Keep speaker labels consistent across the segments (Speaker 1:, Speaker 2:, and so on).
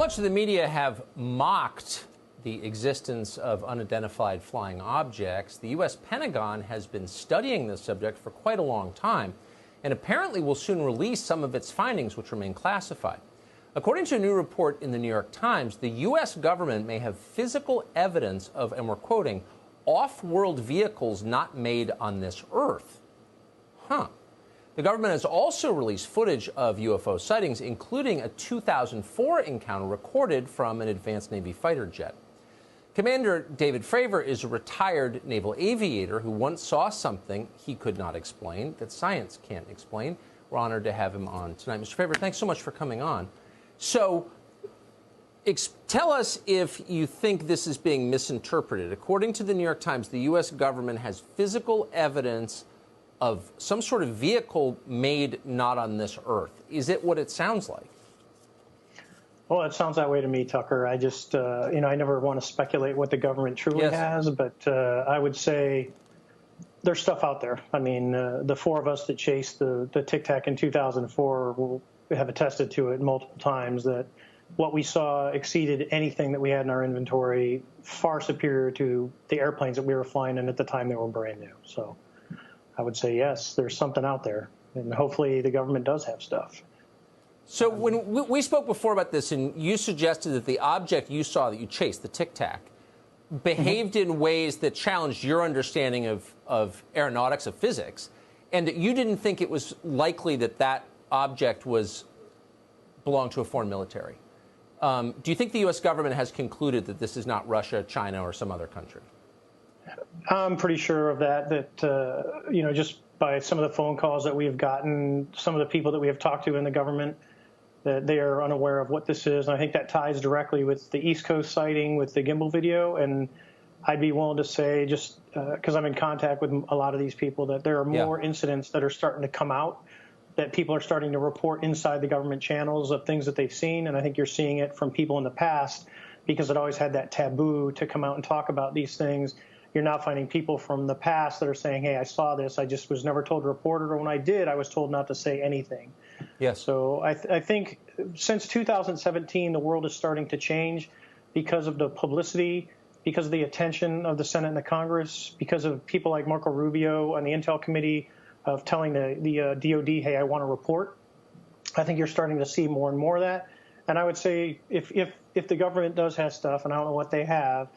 Speaker 1: much of the media have mocked the existence of unidentified flying objects, the U.S. Pentagon has been studying this subject for quite a long time and apparently will soon release some of its findings, which remain classified. According to a new report in the New York Times, the U.S. government may have physical evidence of, and we're quoting, off-world vehicles not made on this Earth. The government has also released footage of UFO sightings, including a 2004 encounter recorded from an advanced Navy fighter jet. Commander David Fravor is a retired naval aviator who once saw something he could not explain, that science can't explain. We're honored to have him on tonight. Mr. Fravor, thanks so much for coming on. So, tell us if you think this is being misinterpreted. According to the New York Times, the U.S. government has physical evidence of some sort of vehicle made not on this Earth. Is it what it sounds like?
Speaker 2: Well, it sounds that way to me, Tucker. I just, I never want to speculate what the government truly has, but I would say there's stuff out there. I mean, the four of us that chased the Tic Tac in 2004 will have attested to it multiple times that what we saw exceeded anything that we had in our inventory, far superior to the airplanes that we were flying in at the time they were brand new. So I would say, yes, there's something out there, and hopefully the government does have stuff.
Speaker 1: So when we spoke before about this, and you suggested that the object you saw that you chased, the Tic Tac, behaved in ways that challenged your understanding of aeronautics, of physics, and that you didn't think it was likely that that object belonged to a foreign military. Do you think the U.S. government has concluded that this is not Russia, China, or some other country?
Speaker 2: I'm pretty sure of that, just by some of the phone calls that we have gotten, some of the people that we have talked to in the government, that they are unaware of what this is. And I think that ties directly with the East Coast sighting with the gimbal video. And I'd be willing to say, just because I'm in contact with a lot of these people, that there are more incidents that are starting to come out, that people are starting to report inside the government channels of things that they've seen. And I think you're seeing it from people in the past, because it always had that taboo to come out and talk about these things. You're now finding people from the past that are saying, hey, I saw this, I just was never told to report it, or when I did, I was told not to say anything.
Speaker 1: Yes.
Speaker 2: So I think since 2017, the world is starting to change because of the publicity, because of the attention of the Senate and the Congress, because of people like Marco Rubio on the Intel Committee of telling the DOD, hey, I want to report. I think you're starting to see more and more of that. And I would say if the government does have stuff, and I don't know what they have,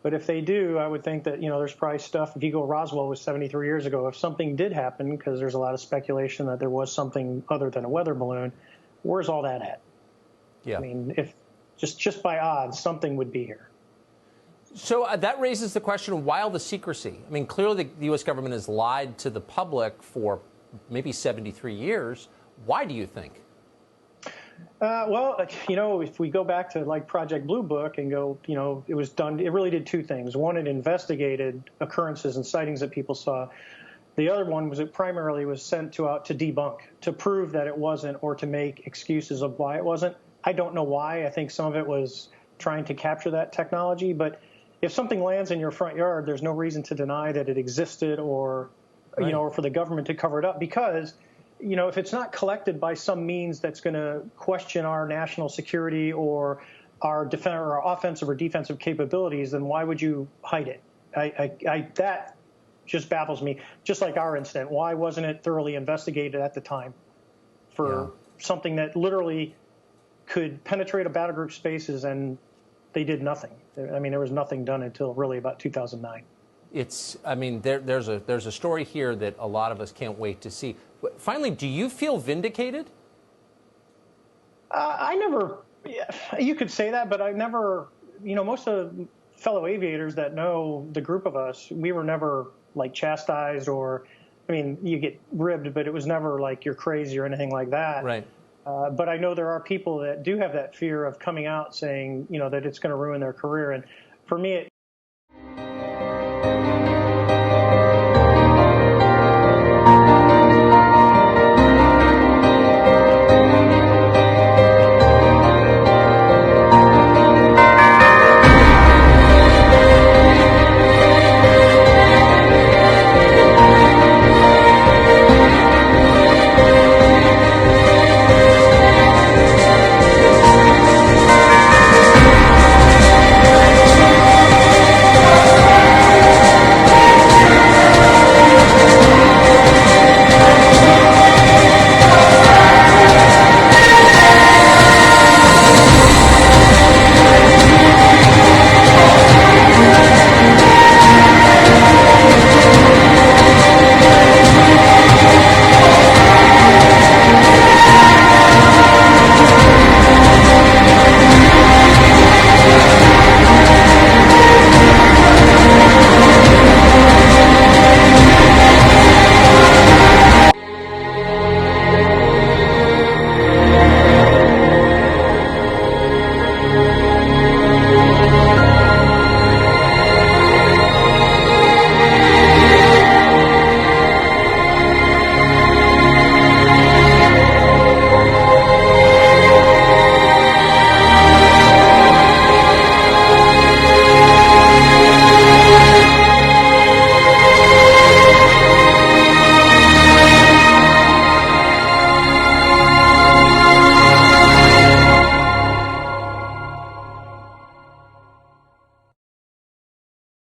Speaker 2: but if they do, I would think that, there's probably stuff. If you go, Roswell was 73 years ago. If something did happen, because there's a lot of speculation that there was something other than a weather balloon, where's all that at?
Speaker 1: Yeah.
Speaker 2: I mean, if just by odds, something would be here.
Speaker 1: So that raises the question, why all the secrecy? I mean, clearly the U.S. government has lied to the public for maybe 73 years. Why do you think?
Speaker 2: Well, if we go back to like Project Blue Book and go, it was done, it really did two things. One, it investigated occurrences and sightings that people saw. The other one was it primarily was sent out to debunk, to prove that it wasn't, or to make excuses of why it wasn't. I don't know why. I think some of it was trying to capture that technology. But if something lands in your front yard, there's no reason to deny that it existed, or, or for the government to cover it up, because if it's not collected by some means that's going to question our national security or our offensive or defensive capabilities, then why would you hide it? That just baffles me. Just like our incident, why wasn't it thoroughly investigated at the time for something that literally could penetrate a battle group spaces, and they did nothing? I mean, there was nothing done until really about 2009.
Speaker 1: There's a story here that a lot of us can't wait to see. Finally, do you feel vindicated?
Speaker 2: I never, you could say that, but I never, most of the fellow aviators that know the group of us, we were never like chastised or, you get ribbed, but it was never like you're crazy or anything like that.
Speaker 1: Right.
Speaker 2: But I know there are people that do have that fear of coming out saying, that it's going to ruin their career. And for me,